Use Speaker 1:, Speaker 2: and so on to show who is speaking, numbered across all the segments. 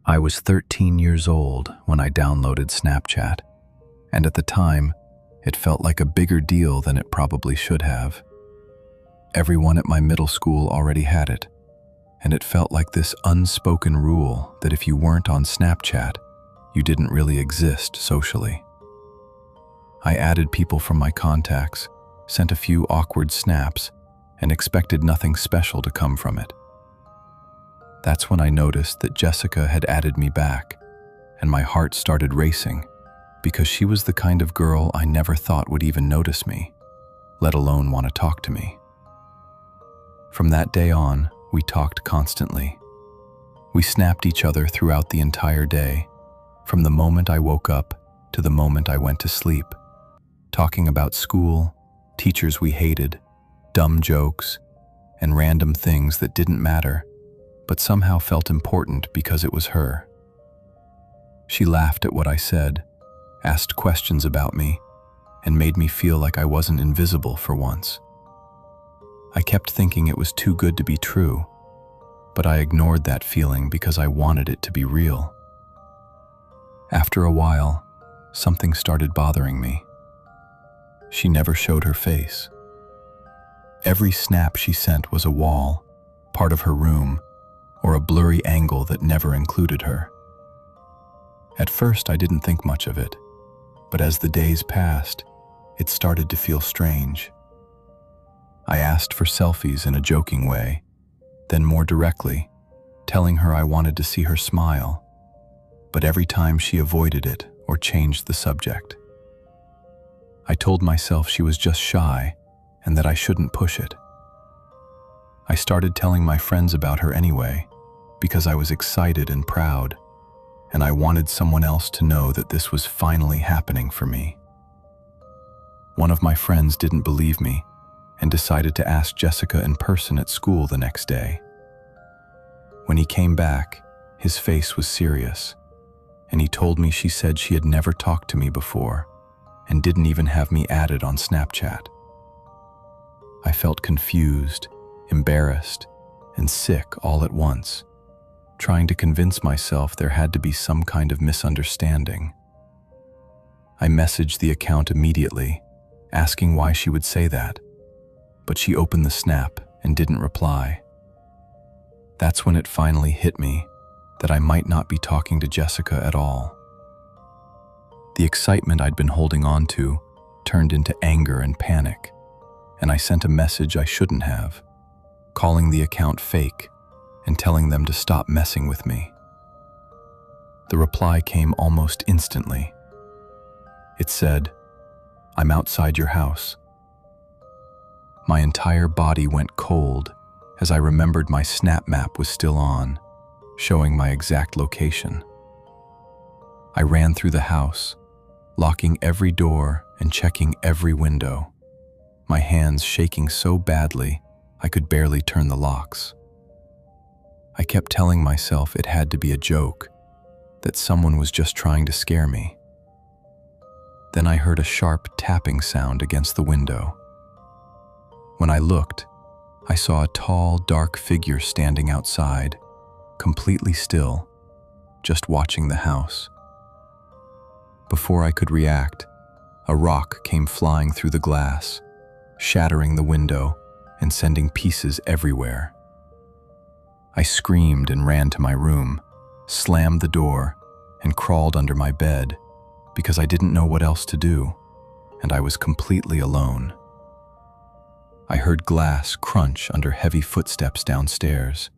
Speaker 1: I was 13 years old when I downloaded Snapchat, and at the time, it felt like a bigger deal than it probably should have. Everyone at my middle school already had it, and it felt like this unspoken rule that if you weren't on Snapchat, you didn't really exist socially. I added people from my contacts, sent a few awkward snaps, and expected nothing special to come from it. That's when I noticed that Jessica had added me back, and my heart started racing because she was the kind of girl I never thought would even notice me, let alone want to talk to me. From that day on, we talked constantly. We snapped each other throughout the entire day, from the moment I woke up to the moment I went to sleep, talking about school, teachers we hated, dumb jokes, and random things that didn't matter, but somehow felt important because it was her. She laughed at what I said, asked questions about me, and made me feel like I wasn't invisible for once. I kept thinking it was too good to be true, but I ignored that feeling because I wanted it to be real. After a while, something started bothering me. She never showed her face. Every snap she sent was a wall, part of her room, or a blurry angle that never included her. At first, I didn't think much of it, but as the days passed, it started to feel strange. I asked for selfies in a joking way, then more directly, telling her I wanted to see her smile, but every time she avoided it or changed the subject. I told myself she was just shy and that I shouldn't push it. I started telling my friends about her anyway, because I was excited and proud, and I wanted someone else to know that this was finally happening for me. One of my friends didn't believe me and decided to ask Jessica in person at school the next day. When he came back, his face was serious, and he told me she said she had never talked to me before and didn't even have me added on Snapchat. I felt confused, embarrassed, and sick all at once, trying to convince myself there had to be some kind of misunderstanding. I messaged the account immediately, asking why she would say that, but she opened the snap and didn't reply. That's when it finally hit me that I might not be talking to Jessica at all. The excitement I'd been holding on to turned into anger and panic, and I sent a message I shouldn't have, calling the account fake and telling them to stop messing with me. The reply came almost instantly. It said, "I'm outside your house." My entire body went cold as I remembered my Snap map was still on, showing my exact location. I ran through the house, locking every door and checking every window, my hands shaking so badly I could barely turn the locks. I kept telling myself it had to be a joke, that someone was just trying to scare me. Then I heard a sharp tapping sound against the window. When I looked, I saw a tall, dark figure standing outside, completely still, just watching the house. Before I could react, a rock came flying through the glass, shattering the window and sending pieces everywhere. I screamed and ran to my room, slammed the door, and crawled under my bed because I didn't know what else to do, and I was completely alone. I heard glass crunch under heavy footsteps downstairs.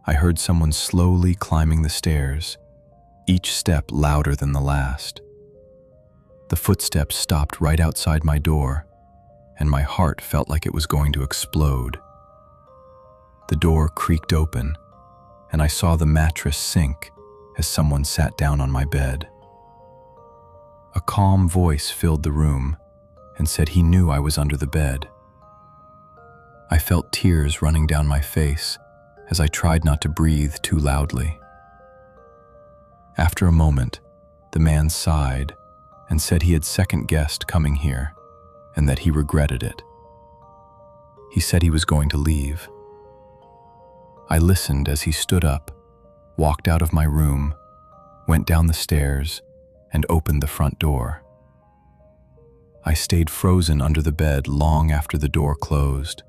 Speaker 1: I heard someone slowly climbing the stairs, each step louder than the last. The footsteps stopped right outside my door, and my heart felt like it was going to explode. The door creaked open, and I saw the mattress sink as someone sat down on my bed. A calm voice filled the room and said he knew I was under the bed. I felt tears running down my face as I tried not to breathe too loudly. After a moment, the man sighed and said he had second-guessed coming here and that he regretted it. He said he was going to leave. I listened as he stood up, walked out of my room, went down the stairs, and opened the front door. I stayed frozen under the bed long after the door closed,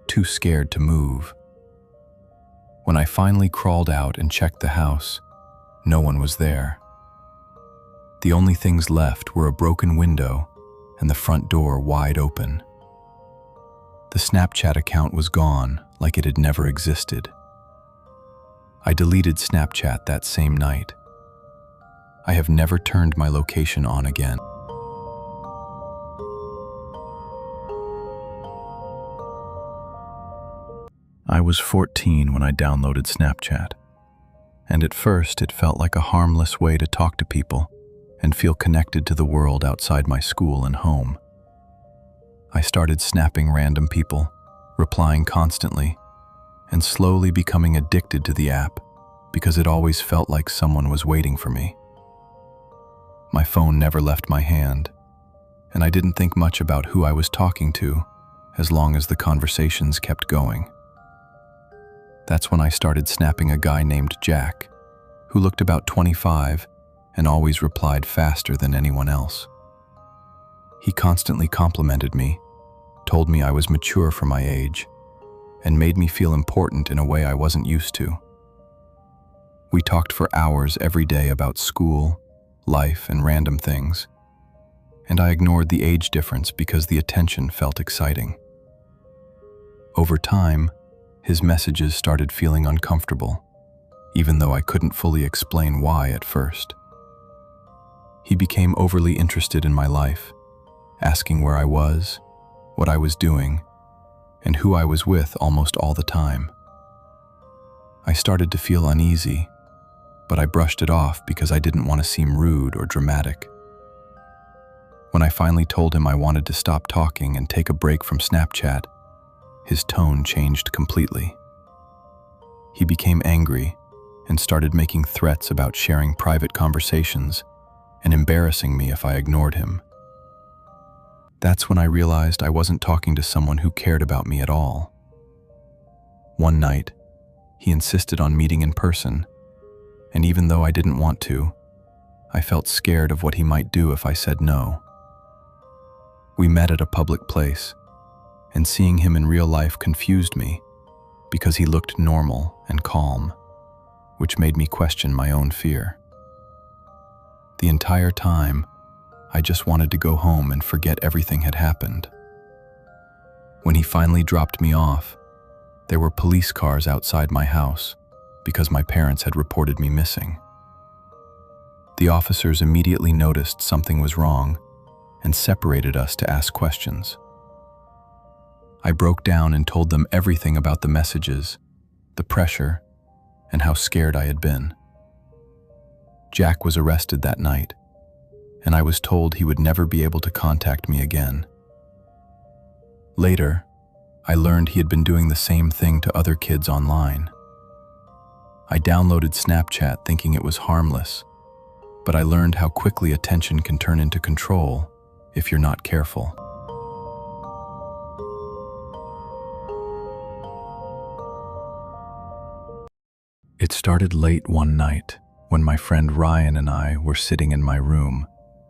Speaker 1: too scared to move. When I finally crawled out and checked the house, no one was there. The only things left were a broken window and the front door wide open. The Snapchat account was gone, like it had never existed. I deleted Snapchat that same night. I have never turned my location on again. I was 14 when I downloaded Snapchat, and at first it felt like a harmless way to talk to people and feel connected to the world outside my school and home. I started snapping random people, replying constantly, and slowly becoming addicted to the app because it always felt like someone was waiting for me. My phone never left my hand, and I didn't think much about who I was talking to as long as the conversations kept going. That's when I started snapping a guy named Jack, who looked about 25 and always replied faster than anyone else. He constantly complimented me, told me I was mature for my age, and made me feel important in a way I wasn't used to. We talked for hours every day about school, life, and random things, and I ignored the age difference because the attention felt exciting. Over time, his messages started feeling uncomfortable, even though I couldn't fully explain why at first. He became overly interested in my life, asking where I was, what I was doing, and who I was with almost all the time. I started to feel uneasy, but I brushed it off because I didn't want to seem rude or dramatic. When I finally told him I wanted to stop talking and take a break from Snapchat, his tone changed completely. He became angry and started making threats about sharing private conversations and embarrassing me if I ignored him. That's when I realized I wasn't talking to someone who cared about me at all. One night, he insisted on meeting in person, and even though I didn't want to, I felt scared of what he might do if I said no. We met at a public place, and seeing him in real life confused me because he looked normal and calm, which made me question my own fear. The entire time, I just wanted to go home and forget everything had happened. When he finally dropped me off, there were police cars outside my house because my parents had reported me missing. The officers immediately noticed something was wrong and separated us to ask questions. I broke down and told them everything about the messages, the pressure, and how scared I had been. Jack was arrested that night, and I was told he would never be able to contact me again. Later, I learned he had been doing the same thing to other kids online. I downloaded Snapchat thinking it was harmless, but I learned how quickly attention can turn into control if you're not careful. It started late one night when my friend Ryan and I were sitting in my room,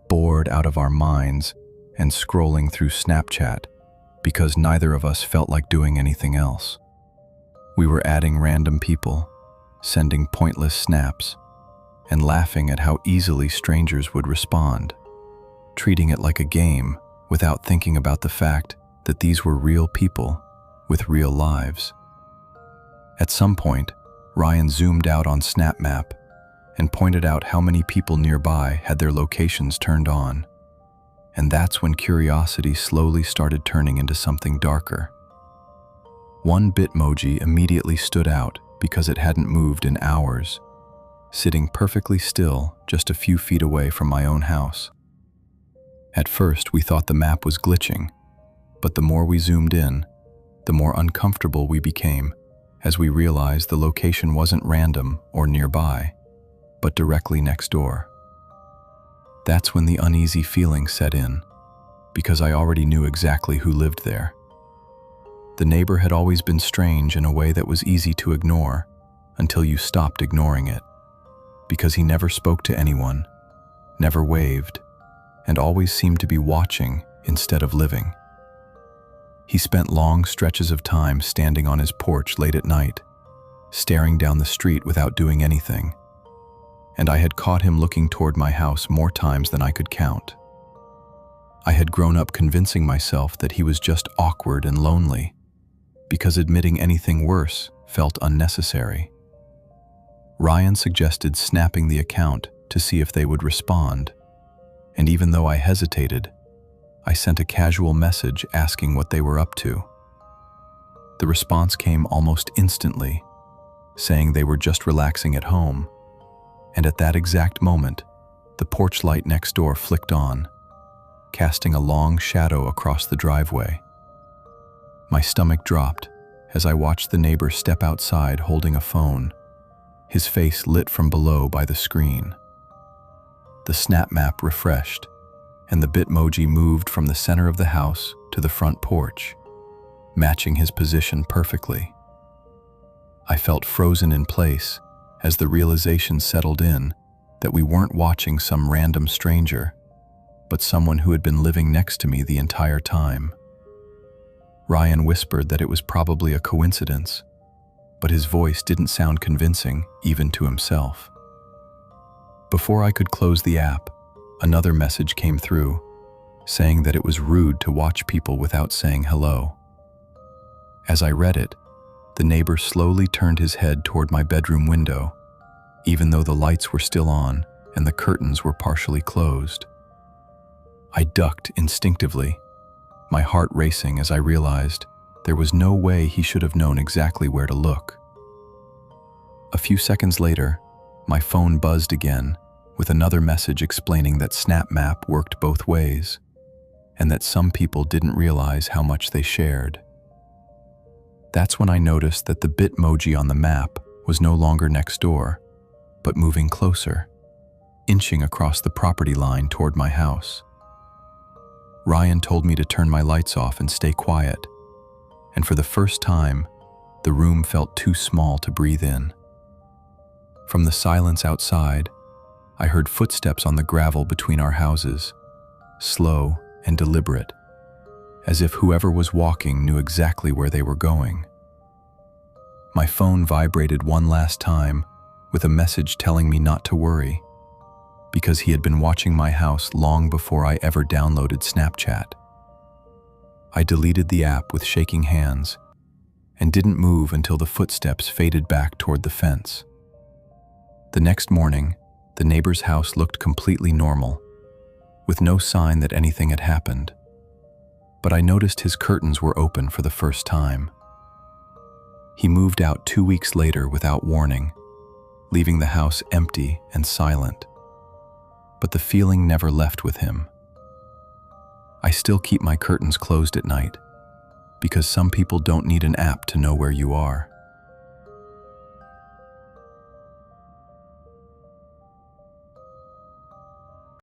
Speaker 1: bored out of our minds and scrolling through Snapchat because neither of us felt like doing anything else. We were adding random people, sending pointless snaps, and laughing at how easily strangers would respond, treating it like a game without thinking about the fact that these were real people with real lives. At some point, Ryan zoomed out on SnapMap and pointed out how many people nearby had their locations turned on. And that's when curiosity slowly started turning into something darker. One Bitmoji immediately stood out because it hadn't moved in hours, sitting perfectly still just a few feet away from my own house. At first, we thought the map was glitching, but the more we zoomed in, the more uncomfortable we became as we realized the location wasn't random or nearby, but directly next door. That's when the uneasy feeling set in, because I already knew exactly who lived there. The neighbor had always been strange in a way that was easy to ignore, until you stopped ignoring it, because he never spoke to anyone, never waved, and always seemed to be watching instead of living. He spent long stretches of time standing on his porch late at night, staring down the street without doing anything, and I had caught him looking toward my house more times than I could count. I had grown up convincing myself that he was just awkward and lonely, because admitting anything worse felt unnecessary. Ryan suggested snapping the account to see if they would respond, and even though I hesitated, I sent a casual message asking what they were up to. The response came almost instantly, saying they were just relaxing at home, and at that exact moment, the porch light next door flicked on, casting a long shadow across the driveway. My stomach dropped as I watched the neighbor step outside holding a phone, his face lit from below by the screen. The Snap Map refreshed, and the Bitmoji moved from the center of the house to the front porch, matching his position perfectly. I felt frozen in place as the realization settled in that we weren't watching some random stranger, but someone who had been living next to me the entire time. Ryan whispered that it was probably a coincidence, but his voice didn't sound convincing even to himself. Before I could close the app, another message came through, saying that it was rude to watch people without saying hello. As I read it, the neighbor slowly turned his head toward my bedroom window, even though the lights were still on and the curtains were partially closed. I ducked instinctively, my heart racing as I realized there was no way he should have known exactly where to look. A few seconds later, my phone buzzed again with another message explaining that Snap Map worked both ways, and that some people didn't realize how much they shared. That's when I noticed that the Bitmoji on the map was no longer next door, but moving closer, inching across the property line toward my house. Ryan told me to turn my lights off and stay quiet, and for the first time, the room felt too small to breathe in. From the silence outside, I heard footsteps on the gravel between our houses, slow and deliberate, as if whoever was walking knew exactly where they were going. My phone vibrated one last time with a message telling me not to worry, because he had been watching my house long before I ever downloaded Snapchat. I deleted the app with shaking hands and didn't move until the footsteps faded back toward the fence. The next morning, the neighbor's house looked completely normal, with no sign that anything had happened. But I noticed his curtains were open for the first time. He moved out 2 weeks later without warning, leaving the house empty and silent. But the feeling never left with him. I still keep my curtains closed at night, because some people don't need an app to know where you are.